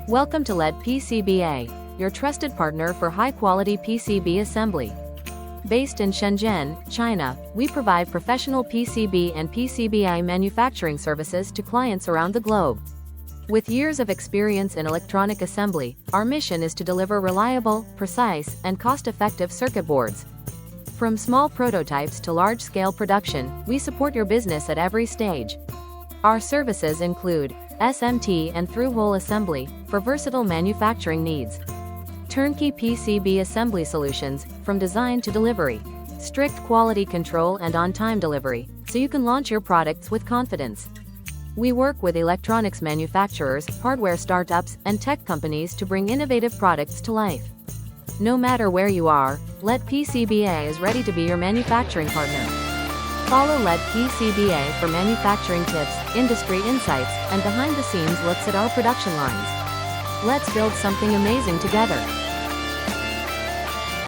Welcome to LED PCBA, your trusted partner for high-quality PCB assembly. Based in Shenzhen, China, we provide professional PCB and PCBA manufacturing services to clients around the globe. With years of experience in electronic assembly, our mission is to deliver reliable, precise, and cost-effective circuit boards. From small prototypes to large-scale production, we support your business at every stage. Our services include SMT and through-hole assembly for versatile manufacturing needs, turnkey PCB assembly solutions from design to delivery, strict quality control and on-time delivery, so you can launch your products with confidence. We work with electronics manufacturers, hardware startups, and tech companies to bring innovative products to life. No matter where you are, LED PCBA is ready to be your manufacturing partner. Follow LED PCBA for manufacturing tips, industry insights, and behind-the-scenes looks at our production lines. Let's build something amazing together.